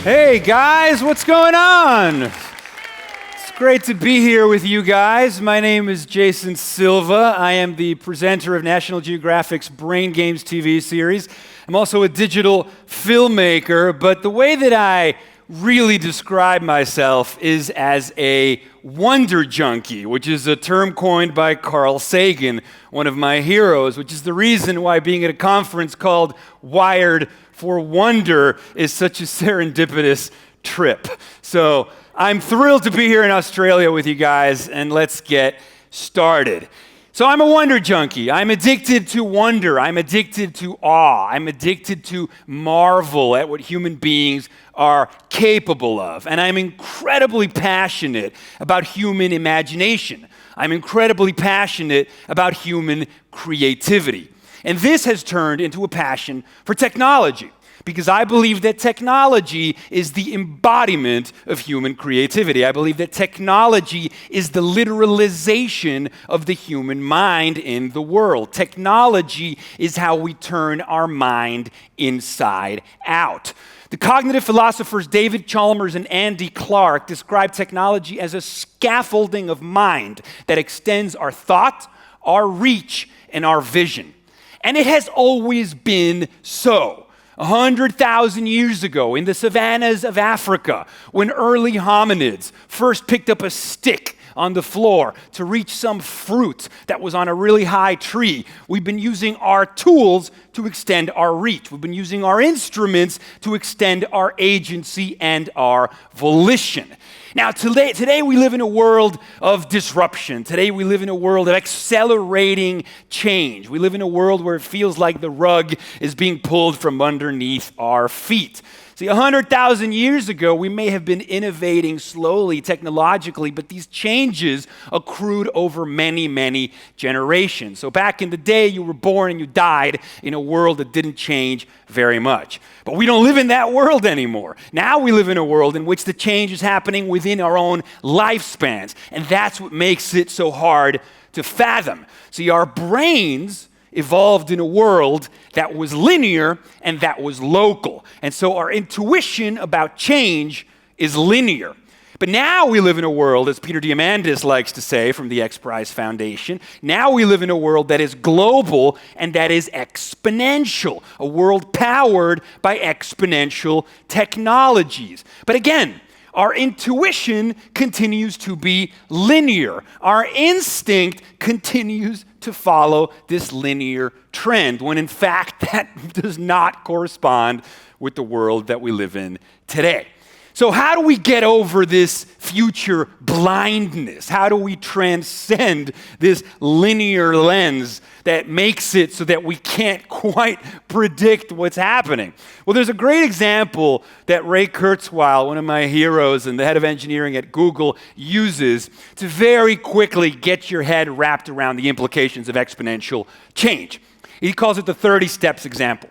Hey guys, what's going on? It's great to be here with you guys. My name is Jason Silva. I am the presenter of National Geographic's Brain Games TV series. I'm also a digital filmmaker, but the way that I really describe myself is as a wonder junkie, which is a term coined by Carl Sagan, one of my heroes, which is the reason why being at a conference called Wired for Wonder is such a serendipitous trip. So I'm thrilled to be here in Australia with you guys, and let's get started. So I'm a wonder junkie. I'm addicted to wonder. I'm addicted to awe. I'm addicted to marvel at what human beings are capable of. And I'm incredibly passionate about human imagination. I'm incredibly passionate about human creativity. And this has turned into a passion for technology, because I believe that technology is the embodiment of human creativity. I believe that technology is the literalization of the human mind in the world. Technology is how we turn our mind inside out. The cognitive philosophers David Chalmers and Andy Clark describe technology as a scaffolding of mind that extends our thought, our reach, and our vision. And it has always been so. 100,000 years ago in the savannas of Africa, when early hominids first picked up a stick on the floor to reach some fruit that was on a really high tree, we've been using our tools to extend our reach. We've been using our instruments to extend our agency and our volition. Now, today we live in a world of disruption. Today we live in a world of accelerating change. We live in a world where it feels like the rug is being pulled from underneath our feet. See, 100,000 years ago, we may have been innovating slowly technologically, but these changes accrued over many, many generations. So back in the day, you were born and you died in a world that didn't change very much. But we don't live in that world anymore. Now we live in a world in which the change is happening within our own lifespans, and that's what makes it so hard to fathom. See, our brains evolved in a world that was linear and that was local. And so our intuition about change is linear. But now we live in a world, as Peter Diamandis likes to say from the X Prize Foundation, now we live in a world that is global and that is exponential, a world powered by exponential technologies. But again, our intuition continues to be linear. Our instinct continues to follow this linear trend, when in fact that does not correspond with the world that we live in today. So how do we get over this future blindness? How do we transcend this linear lens that makes it so that we can't quite predict what's happening? Well, there's a great example that Ray Kurzweil, one of my heroes and the head of engineering at Google, uses to very quickly get your head wrapped around the implications of exponential change. He calls it the 30 steps example.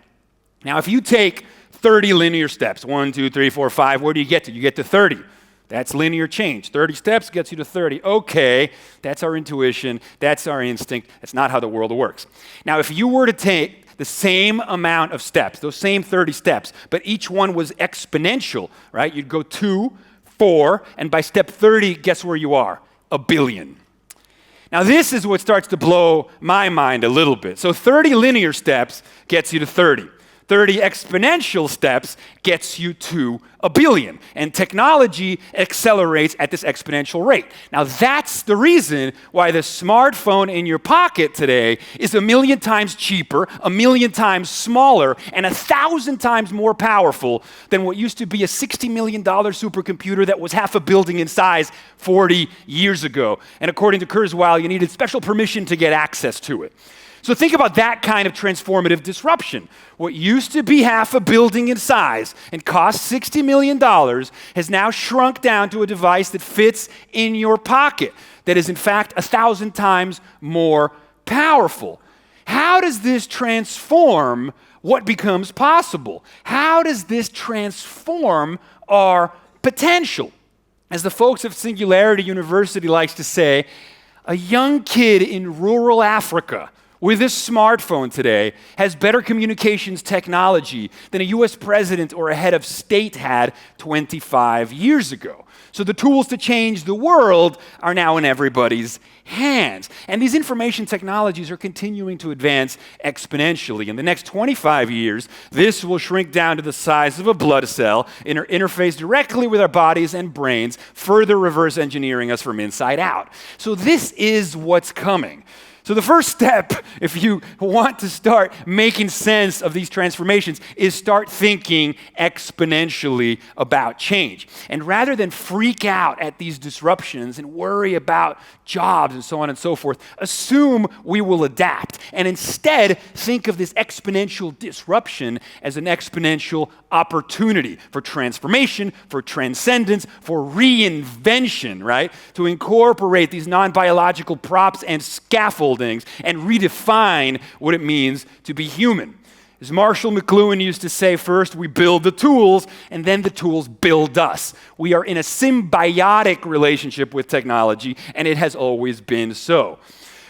Now, if you take 30 linear steps, 1, 2, 3, 4, 5, where do you get to? You get to 30. That's linear change. 30 steps gets you to 30. Okay, that's our intuition, that's our instinct. That's not how the world works. Now, if you were to take the same amount of steps, those same 30 steps, but each one was exponential, right? You'd go 2, 4, and by step 30, guess where you are? A billion. Now, this is what starts to blow my mind a little bit. So 30 linear steps gets you to 30. 30 exponential steps gets you to a billion. And technology accelerates at this exponential rate. Now, that's the reason why the smartphone in your pocket today is 1,000,000 times cheaper, 1,000,000 times smaller, and 1,000 times more powerful than what used to be a $60 million supercomputer that was half a building in size 40 years ago. And according to Kurzweil, you needed special permission to get access to it. So think about that kind of transformative disruption. What used to be half a building in size and cost $60 million has now shrunk down to a device that fits in your pocket, that is in fact 1,000 times more powerful. How does this transform what becomes possible? How does this transform our potential? As the folks of Singularity University likes to say, a young kid in rural Africa with this smartphone today has better communications technology than a US president or a head of state had 25 years ago. So the tools to change the world are now in everybody's hands. And these information technologies are continuing to advance exponentially. In the next 25 years, this will shrink down to the size of a blood cell, interface directly with our bodies and brains, further reverse engineering us from inside out. So this is what's coming. So the first step, if you want to start making sense of these transformations, is start thinking exponentially about change. And rather than freak out at these disruptions and worry about jobs and so on and so forth, assume we will adapt. And instead, think of this exponential disruption as an exponential opportunity for transformation, for transcendence, for reinvention, right? To incorporate these non-biological props and scaffoldings and redefine what it means to be human. As Marshall McLuhan used to say, first we build the tools, and then the tools build us. We are in a symbiotic relationship with technology, and it has always been so.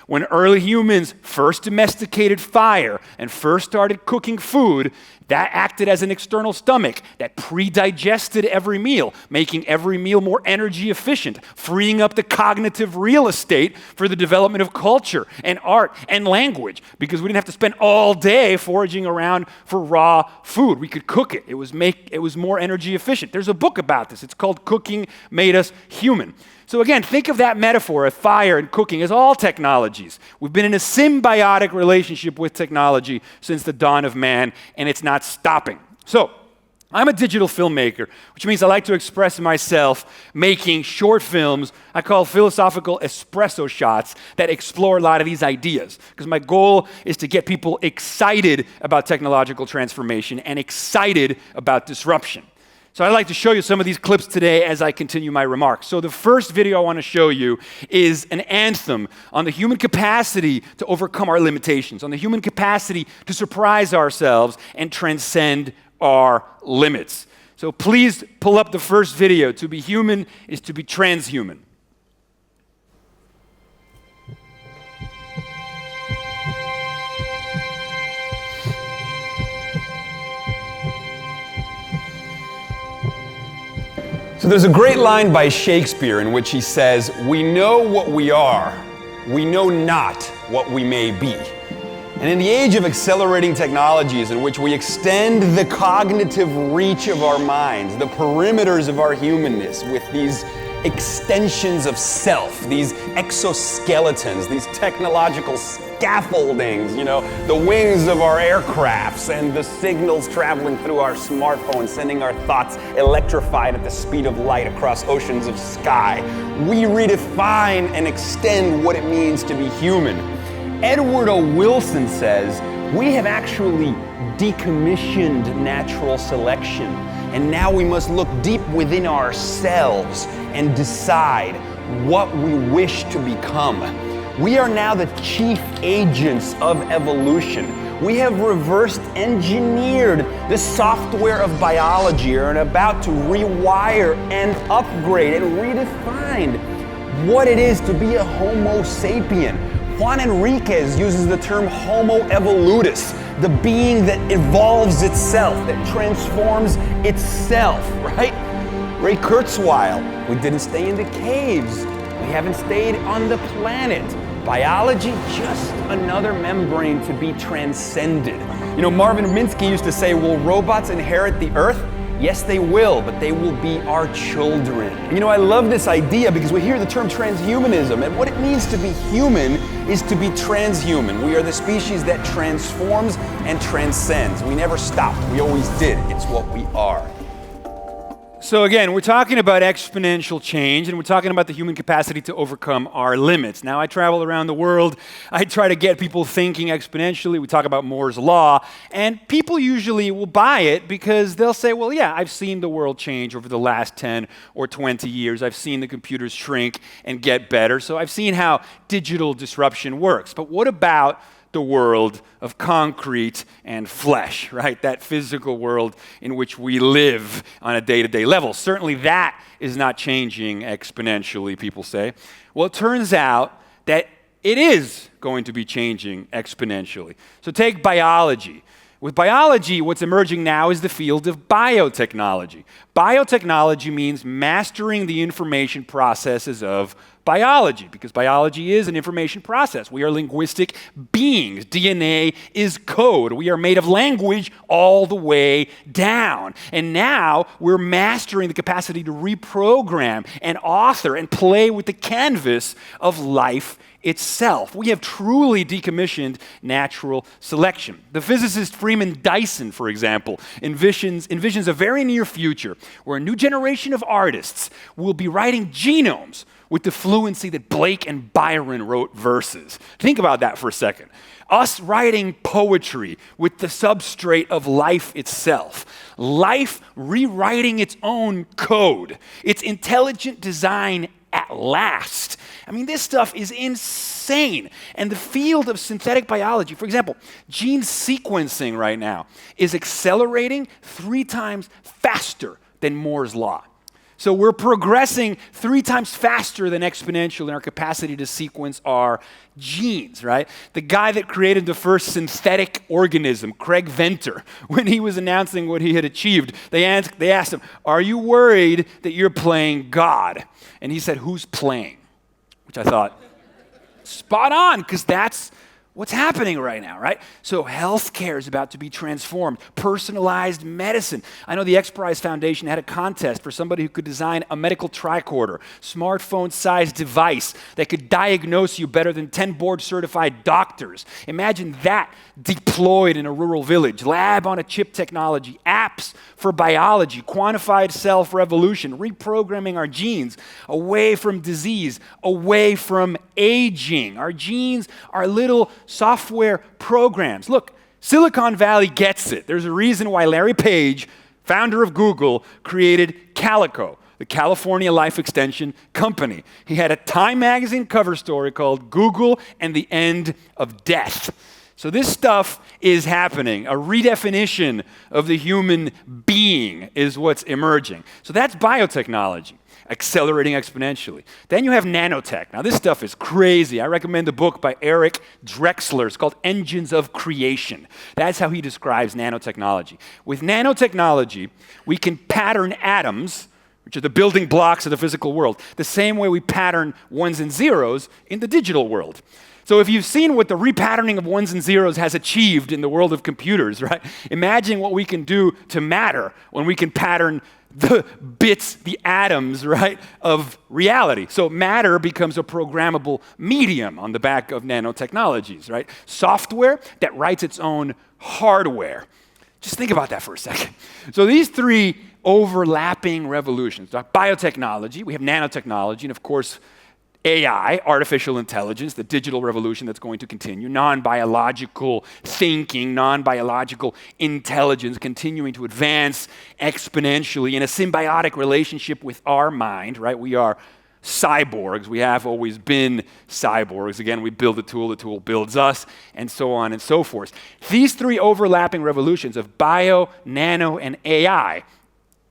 When early humans first domesticated fire and first started cooking food, that acted as an external stomach that pre-digested every meal, making every meal more energy efficient, freeing up the cognitive real estate for the development of culture and art and language, because we didn't have to spend all day foraging around for raw food. We could cook it. It was more energy efficient. There's a book about this. It's called Cooking Made Us Human. So again, think of that metaphor of fire and cooking as all technologies. We've been in a symbiotic relationship with technology since the dawn of man, and it's not stopping. So, I'm a digital filmmaker, which means I like to express myself making short films I call philosophical espresso shots that explore a lot of these ideas. Because my goal is to get people excited about technological transformation and excited about disruption. So I'd like to show you some of these clips today as I continue my remarks. So the first video I want to show you is an anthem on the human capacity to overcome our limitations, on the human capacity to surprise ourselves and transcend our limits. So please pull up the first video. To be human is to be transhuman. So there's a great line by Shakespeare in which he says, "We know what we are, we know not what we may be." And in the age of accelerating technologies in which we extend the cognitive reach of our minds, the perimeters of our humanness with these extensions of self, these exoskeletons, these technological scaffoldings, the wings of our aircrafts and the signals traveling through our smartphones, sending our thoughts electrified at the speed of light across oceans of sky. We redefine and extend what it means to be human. Edward O. Wilson says, we have actually decommissioned natural selection, and now we must look deep within ourselves and decide what we wish to become. We are now the chief agents of evolution. We have reversed engineered the software of biology and are about to rewire and upgrade and redefine what it is to be a Homo sapien. Juan Enriquez uses the term Homo evolutus, the being that evolves itself, that transforms itself, right? Ray Kurzweil, we didn't stay in the caves. We haven't stayed on the planet. Biology, just another membrane to be transcended. Marvin Minsky used to say, will robots inherit the earth? Yes, they will, but they will be our children. I love this idea because we hear the term transhumanism, and what it means to be human is to be transhuman. We are the species that transforms and transcends. We never stopped. We always did. It's what we are. So again, we're talking about exponential change, and we're talking about the human capacity to overcome our limits. Now, I travel around the world. I try to get people thinking exponentially. We talk about Moore's Law, and people usually will buy it because they'll say, well, yeah, I've seen the world change over the last 10 or 20 years. I've seen the computers shrink and get better, so I've seen how digital disruption works. But what about the world of concrete and flesh, right? That physical world in which we live on a day-to-day level. Certainly that is not changing exponentially, people say. Well, it turns out that it is going to be changing exponentially. So take biology. With biology, what's emerging now is the field of biotechnology. Biotechnology means mastering the information processes of biology, because biology is an information process. We are linguistic beings. DNA is code. We are made of language all the way down. And now we're mastering the capacity to reprogram and author and play with the canvas of life itself. We have truly decommissioned natural selection. The physicist Freeman Dyson, for example, envisions a very near future where a new generation of artists will be writing genomes with the fluency that Blake and Byron wrote verses. Think about that for a second. Us writing poetry with the substrate of life itself. Life rewriting its own code. Its intelligent design at last. I mean, this stuff is insane. And the field of synthetic biology, for example, gene sequencing right now is accelerating 3 times faster than Moore's law. So we're progressing 3 times faster than exponential in our capacity to sequence our genes, right? The guy that created the first synthetic organism, Craig Venter, when he was announcing what he had achieved, they asked him, "Are you worried that you're playing God?" And he said, "Who's playing?" Which I thought, spot on, because that's what's happening right now, right? So healthcare is about to be transformed. Personalized medicine. I know the X Prize Foundation had a contest for somebody who could design a medical tricorder, smartphone-sized device that could diagnose you better than 10 board-certified doctors. Imagine that deployed in a rural village. Lab-on-a-chip technology, apps for biology, quantified self-revolution, reprogramming our genes away from disease, away from aging. Our genes are little software programs. Look, Silicon Valley gets it. There's a reason why Larry Page, founder of Google, created Calico, the California Life Extension Company. He had a Time magazine cover story called Google and the End of Death. So this stuff is happening. A redefinition of the human being is what's emerging. So that's biotechnology, accelerating exponentially. Then you have nanotech. Now this stuff is crazy. I recommend the book by Eric Drexler. It's called Engines of Creation. That's how he describes nanotechnology. With nanotechnology, we can pattern atoms, which are the building blocks of the physical world, the same way we pattern ones and zeros in the digital world. So if you've seen what the repatterning of ones and zeros has achieved in the world of computers, right? Imagine what we can do to matter when we can pattern the bits, the atoms, right, of reality. So matter becomes a programmable medium on the back of nanotechnologies, right? Software that writes its own hardware. Just think about that for a second. So these 3 overlapping revolutions, biotechnology, we have nanotechnology, and of course, AI, artificial intelligence, the digital revolution that's going to continue, non-biological thinking, non-biological intelligence continuing to advance exponentially in a symbiotic relationship with our mind, right? We are cyborgs. We have always been cyborgs. Again, we build the tool builds us, and so on and so forth. These 3 overlapping revolutions of bio, nano, and AI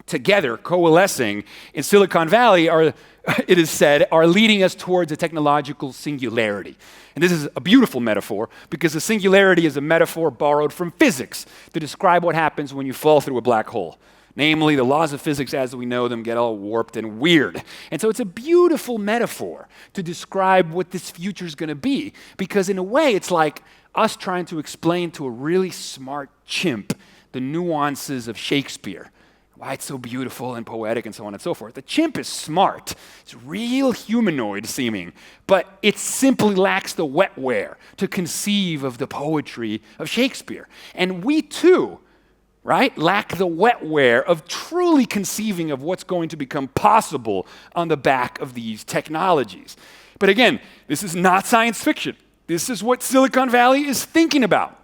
together, coalescing in Silicon Valley it is said, are leading us towards a technological singularity. And this is a beautiful metaphor because the singularity is a metaphor borrowed from physics to describe what happens when you fall through a black hole. Namely, the laws of physics as we know them get all warped and weird. And so it's a beautiful metaphor to describe what this future is going to be, because in a way it's like us trying to explain to a really smart chimp the nuances of Shakespeare. Why it's so beautiful and poetic and so on and so forth. The chimp is smart. It's real humanoid seeming, but it simply lacks the wetware to conceive of the poetry of Shakespeare. And we too, right, lack the wetware of truly conceiving of what's going to become possible on the back of these technologies. But again, this is not science fiction. This is what Silicon Valley is thinking about.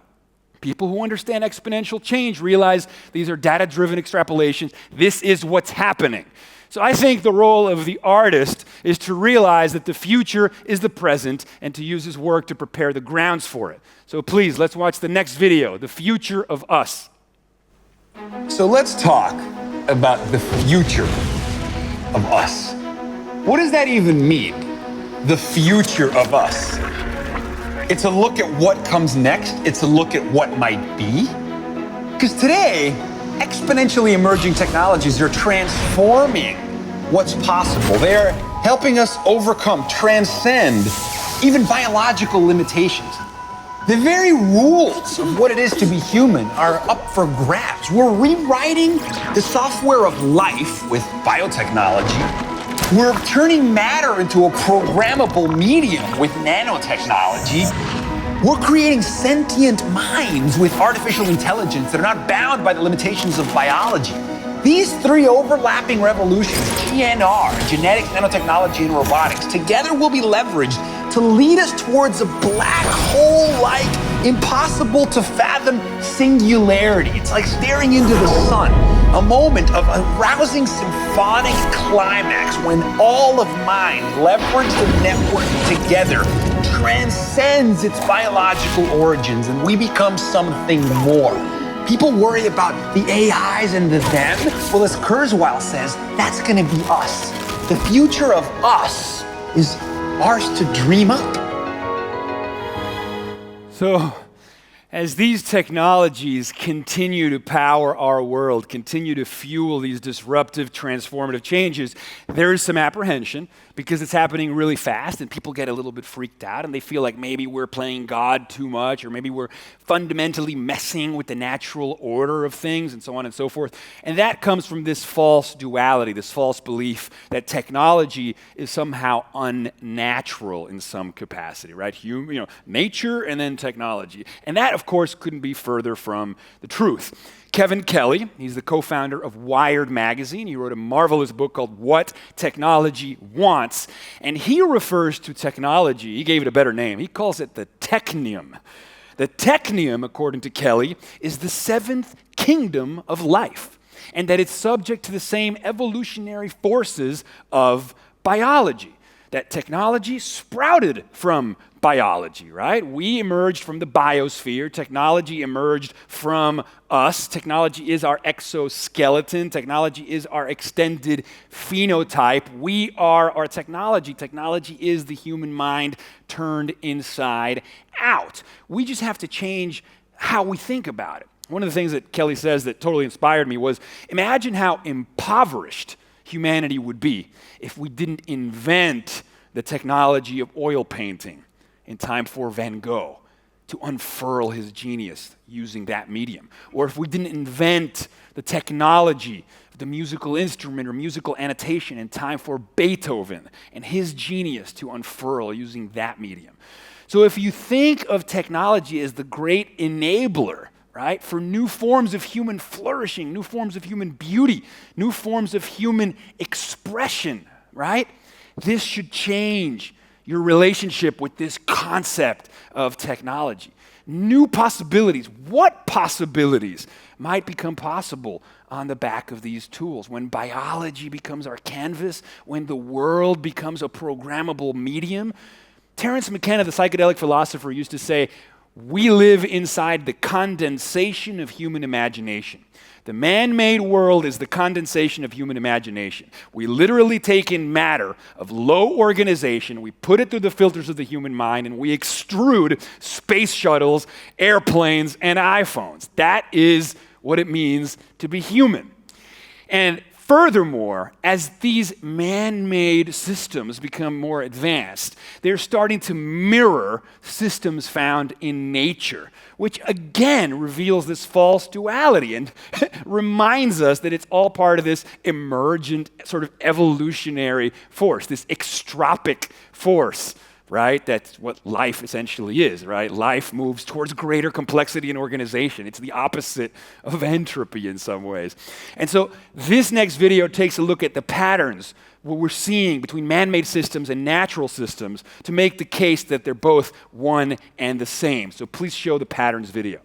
People who understand exponential change realize these are data-driven extrapolations. This is what's happening. So I think the role of the artist is to realize that the future is the present and to use his work to prepare the grounds for it. So please, let's watch the next video, The Future of Us. So let's talk about the future of us. What does that even mean? The future of us. It's a look at what comes next. It's a look at what might be. Because today, exponentially emerging technologies are transforming what's possible. They're helping us overcome, transcend even biological limitations. The very rules of what it is to be human are up for grabs. We're rewriting the software of life with biotechnology. We're turning matter into a programmable medium with nanotechnology. We're creating sentient minds with artificial intelligence that are not bound by the limitations of biology. These three overlapping revolutions, GNR, genetics, nanotechnology, and robotics, together will be leveraged to lead us towards a black hole-like, impossible to fathom singularity. It's like staring into the sun, a moment of a rousing symphonic climax when all of mind, leveraged and networked together, transcends its biological origins and we become something more. People worry about the AIs and the them. Well, as Kurzweil says, that's gonna be us. The future of us is ours to dream up. So, as these technologies continue to power our world, continue to fuel these disruptive, transformative changes, there is some apprehension because it's happening really fast and people get a little bit freaked out and they feel like maybe we're playing God too much or maybe we're fundamentally messing with the natural order of things and so on and so forth. And that comes from this false duality, this false belief that technology is somehow unnatural in some capacity, right? Nature and then technology. And that, of course, couldn't be further from the truth. Kevin Kelly, he's the co-founder of Wired magazine. He wrote a marvelous book called What Technology Wants. And he refers to technology, he gave it a better name, he calls it the technium. The technium, according to Kelly, is the seventh kingdom of life, and that it's subject to the same evolutionary forces of biology. That technology sprouted from biology, right? We emerged from the biosphere. Technology emerged from us. Technology is our exoskeleton. Technology is our extended phenotype. We are our technology. Technology is the human mind turned inside out. We just have to change how we think about it. One of the things that Kelly says that totally inspired me was, imagine how impoverished humanity would be if we didn't invent the technology of oil painting in time for Van Gogh to unfurl his genius using that medium. Or if we didn't invent the technology of the musical instrument or musical annotation in time for Beethoven and his genius to unfurl using that medium. So if you think of technology as the great enabler, right, for new forms of human flourishing, new forms of human beauty, new forms of human expression, right? This should change your relationship with this concept of technology. New possibilities. What possibilities might become possible on the back of these tools? When biology becomes our canvas, when the world becomes a programmable medium. Terence McKenna, the psychedelic philosopher, used to say, we live inside the condensation of human imagination. The man-made world is the condensation of human imagination. We literally take in matter of low organization, we put it through the filters of the human mind, and we extrude space shuttles, airplanes, and iPhones. That is what it means to be human. And furthermore, as these man-made systems become more advanced, they're starting to mirror systems found in nature, which again reveals this false duality and reminds us that it's all part of this emergent sort of evolutionary force, this extropic force, right? That's what life essentially is, right? Life moves towards greater complexity and organization. It's the opposite of entropy in some ways. And so this next video takes a look at the patterns, what we're seeing between man-made systems and natural systems to make the case that they're both one and the same. So please show the patterns video.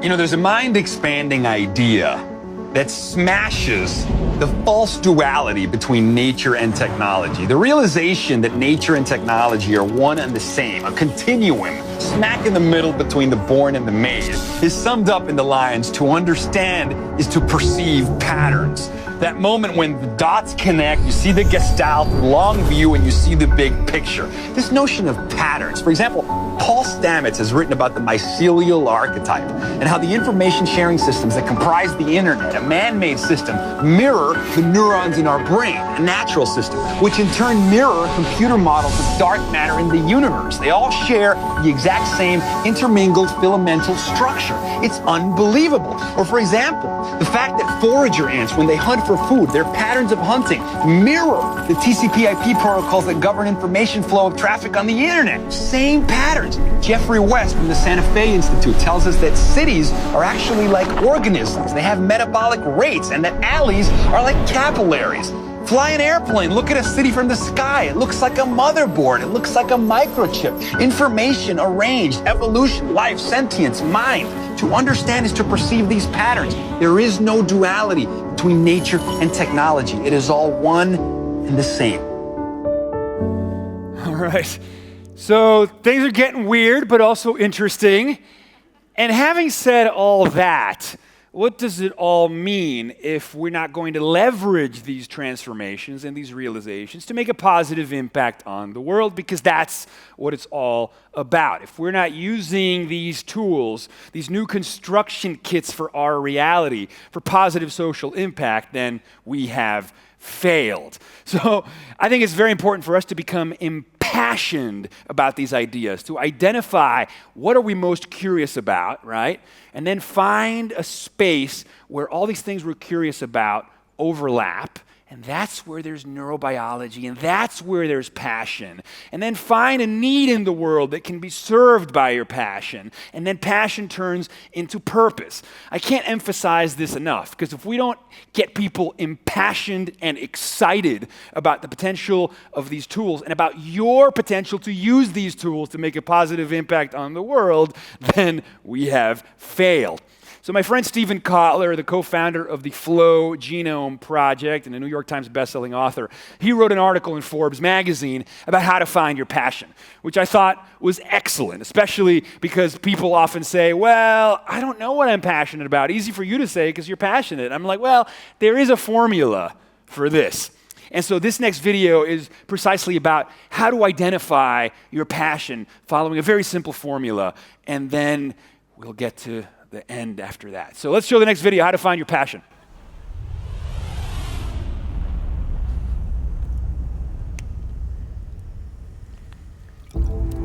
You know, there's a mind-expanding idea that smashes the false duality between nature and technology. The realization that nature and technology are one and the same, a continuum smack in the middle between the born and the made, is summed up in the lines, to understand is to perceive patterns. That moment when the dots connect, you see the gestalt, the long view, and you see the big picture. This notion of patterns. For example, Paul Stamets has written about the mycelial archetype and how the information sharing systems that comprise the internet, a man-made system, mirror the neurons in our brain, a natural system, which in turn mirror computer models of dark matter in the universe. They all share the exact same intermingled filamental structure. It's unbelievable. Or for example, the fact that forager ants, when they hunt for food, their patterns of hunting mirror the TCP/IP protocols that govern information flow of traffic on the internet. Same patterns. Jeffrey West from the Santa Fe Institute tells us that cities are actually like organisms. They have metabolic rates, and that alleys are like capillaries. Fly an airplane, look at a city from the sky. It looks like a motherboard. It looks like a microchip. Information arranged, evolution, life, sentience, mind. To understand is to perceive these patterns. There is no duality between nature and technology. It is all one and the same. All right. So things are getting weird, but also interesting. And having said all that, what does it all mean if we're not going to leverage these transformations and these realizations to make a positive impact on the world? Because that's what it's all about. If we're not using these tools, these new construction kits for our reality, for positive social impact, then we have failed. So I think it's very important for us to become impassioned about these ideas, to identify what are we most curious about, right? And then find a space where all these things we're curious about overlap. And that's where there's neurobiology, and that's where there's passion. And then find a need in the world that can be served by your passion. And then passion turns into purpose. I can't emphasize this enough, because if we don't get people impassioned and excited about the potential of these tools and about your potential to use these tools to make a positive impact on the world, then we have failed. So my friend Stephen Kotler, the co-founder of the Flow Genome Project and a New York Times bestselling author, he wrote an article in Forbes magazine about how to find your passion, which I thought was excellent, especially because people often say, well, I don't know what I'm passionate about. Easy for you to say because you're passionate. I'm like, well, there is a formula for this. And so this next video is precisely about how to identify your passion following a very simple formula, and then we'll get to the end after that. So let's show the next video, how to find your passion.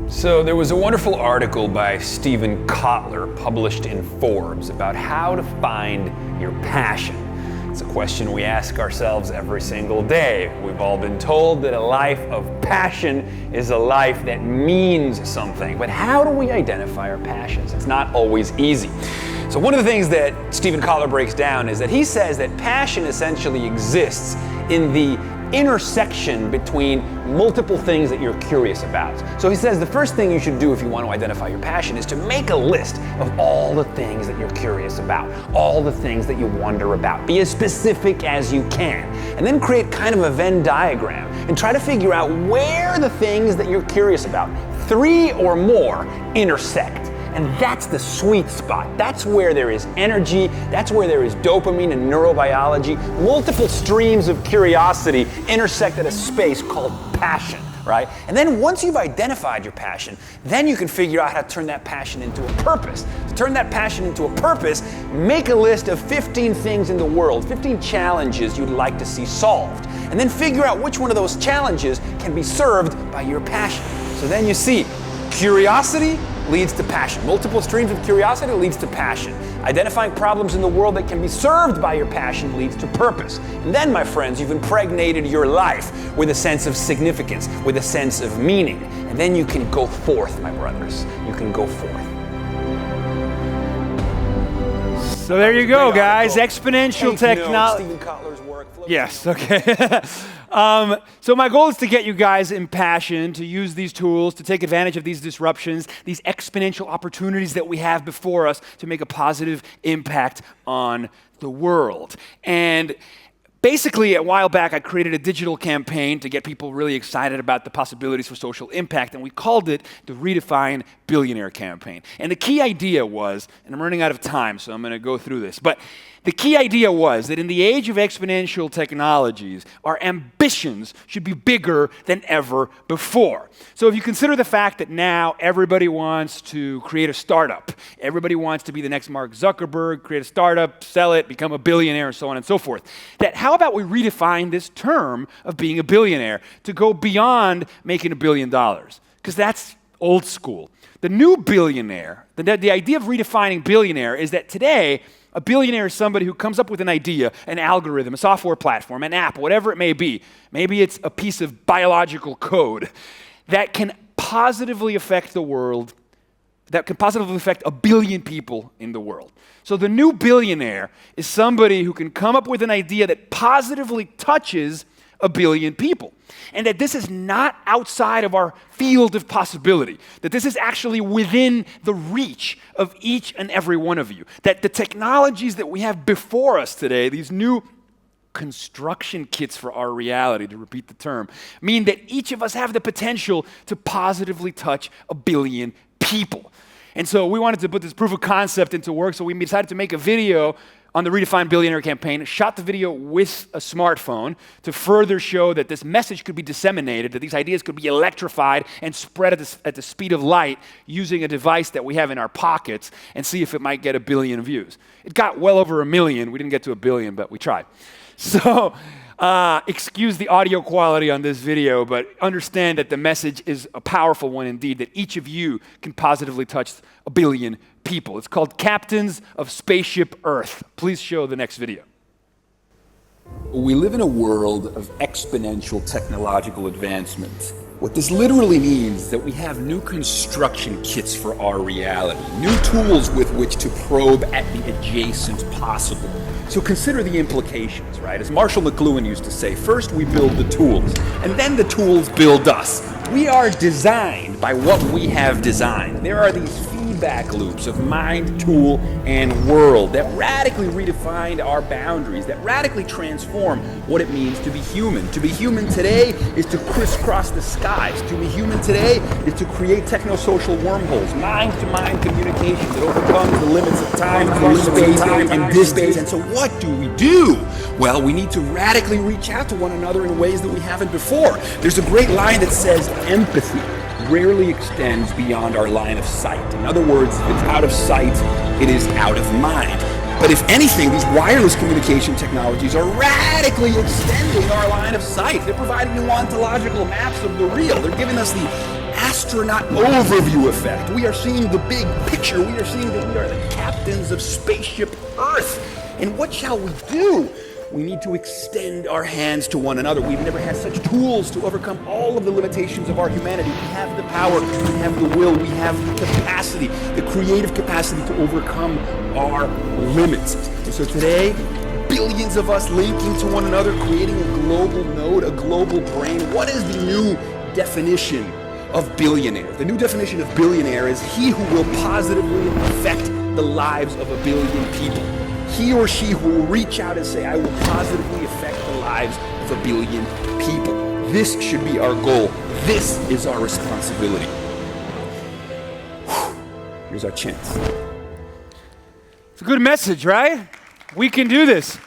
So there was a wonderful article by Stephen Kotler published in Forbes about how to find your passion. It's a question we ask ourselves every single day. We've all been told that a life of passion is a life that means something. But how do we identify our passions? It's not always easy. So one of the things that Stephen Kotler breaks down is that he says that passion essentially exists in the intersection between multiple things that you're curious about. So he says the first thing you should do if you want to identify your passion is to make a list of all the things that you're curious about, all the things that you wonder about. Be as specific as you can. And then create kind of a Venn diagram and try to figure out where the things that you're curious about, 3 or more, intersect. And that's the sweet spot. That's where there is energy. That's where there is dopamine and neurobiology. Multiple streams of curiosity intersect at a space called passion, right? And then once you've identified your passion, then you can figure out how to turn that passion into a purpose. To turn that passion into a purpose, make a list of 15 things in the world, 15 challenges you'd like to see solved. And then figure out which one of those challenges can be served by your passion. So then you see, curiosity leads to passion. Multiple streams of curiosity leads to passion. Identifying problems in the world that can be served by your passion leads to purpose. And then, my friends, you've impregnated your life with a sense of significance, with a sense of meaning. And then you can go forth, my brothers. You can go forth. So there you go, guys. Exponential technology. Stephen Kotler's work. Yes, okay. So my goal is to get you guys impassioned, to use these tools, to take advantage of these disruptions, these exponential opportunities that we have before us to make a positive impact on the world. And Basically, a while back, I created a digital campaign to get people really excited about the possibilities for social impact, and we called it the Redefining Billionaire campaign. And the key idea was, and I'm running out of time, so I'm going to go through this, but the key idea was that in the age of exponential technologies, our ambitions should be bigger than ever before. So if you consider the fact that now everybody wants to create a startup, everybody wants to be the next Mark Zuckerberg, create a startup, sell it, become a billionaire, so on and so forth, that how about we redefine this term of being a billionaire to go beyond making $1 billion? Because that's old school. The new billionaire, the idea of redefining billionaire is that today, a billionaire is somebody who comes up with an idea, an algorithm, a software platform, an app, whatever it may be. Maybe it's a piece of biological code that can positively affect the world, that can positively affect 1 billion people in the world. So the new billionaire is somebody who can come up with an idea that positively touches 1 billion people. And that this is not outside of our field of possibility, that this is actually within the reach of each and every one of you, that the technologies that we have before us today, these new construction kits for our reality, to repeat the term, mean that each of us have the potential to positively touch 1 billion people. And so we wanted to put this proof of concept into work, so we decided to make a video on the Redefined Billionaire campaign, shot the video with a smartphone to further show that this message could be disseminated, that these ideas could be electrified and spread at the speed of light using a device that we have in our pockets, and see if it might get 1 billion views. It got well over 1 million. We didn't get to 1 billion, but we tried. So excuse the audio quality on this video, but understand that the message is a powerful one indeed, that each of you can positively touch 1 billion people. It's called Captains of Spaceship Earth. Please show the next video. We live in a world of exponential technological advancement. What this literally means is that we have new construction kits for our reality, new tools with which to probe at the adjacent possible. So consider the implications, right? As Marshall McLuhan used to say, first we build the tools, and then the tools build us. We are designed by what we have designed. There are these feedback loops of mind, tool, and world that radically redefine our boundaries, that radically transform what it means to be human. To be human today is to crisscross the skies. To be human today is to create techno-social wormholes, mind-to-mind communication that overcomes the limits of time, space, and distance. And so what do? Well, we need to radically reach out to one another in ways that we haven't before. There's a great line that says, empathy rarely extends beyond our line of sight. In other words, if it's out of sight, it is out of mind. But if anything, these wireless communication technologies are radically extending our line of sight. They're providing new ontological maps of the real. They're giving us the astronaut overview effect. We are seeing the big picture. We are seeing that we are the captains of Spaceship Earth. And what shall we do? We need to extend our hands to one another. We've never had such tools to overcome all of the limitations of our humanity. We have the power, we have the will, we have the capacity, the creative capacity to overcome our limits. And so today, billions of us linking to one another, creating a global node, a global brain. What is the new definition of billionaire? The new definition of billionaire is he who will positively affect the lives of 1 billion people. He or she who will reach out and say, I will positively affect the lives of 1 billion people. This should be our goal. This is our responsibility. Here's our chance. It's a good message, right? We can do this.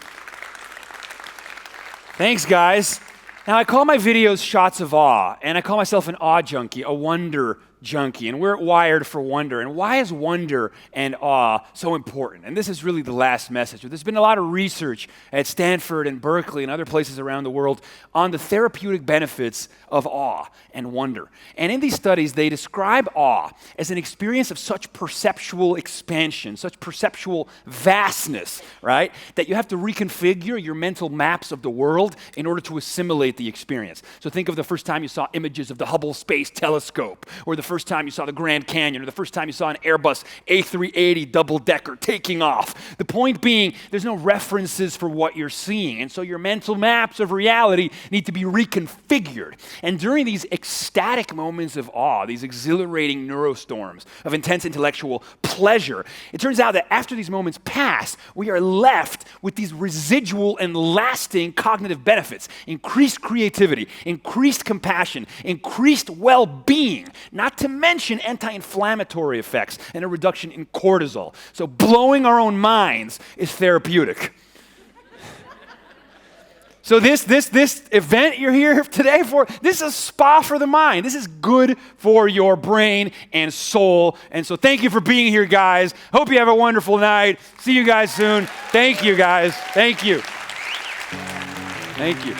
Thanks, guys. Now, I call my videos shots of awe, and I call myself an awe junkie, a wonder junkie, and we're wired for wonder. And why is wonder and awe so important? And this is really the last message. There's been a lot of research at Stanford and Berkeley and other places around the world on the therapeutic benefits of awe and wonder. And in these studies, they describe awe as an experience of such perceptual expansion, such perceptual vastness, right? That you have to reconfigure your mental maps of the world in order to assimilate the experience. So think of the first time you saw images of the Hubble Space Telescope, or the first time you saw the Grand Canyon or the first time you saw an Airbus A380 double-decker taking off. The point being, there's no references for what you're seeing, and so your mental maps of reality need to be reconfigured. And during these ecstatic moments of awe, these exhilarating neurostorms of intense intellectual pleasure, it turns out that after these moments pass, we are left with these residual and lasting cognitive benefits: increased creativity, increased compassion, increased well-being, not to mention anti-inflammatory effects and a reduction in cortisol. So blowing our own minds is therapeutic. So this event you're here today for, this is a spa for the mind. This is good for your brain and soul. And so thank you for being here, guys. Hope you have a wonderful night. See you guys soon. Thank you, guys. Thank you. Thank you.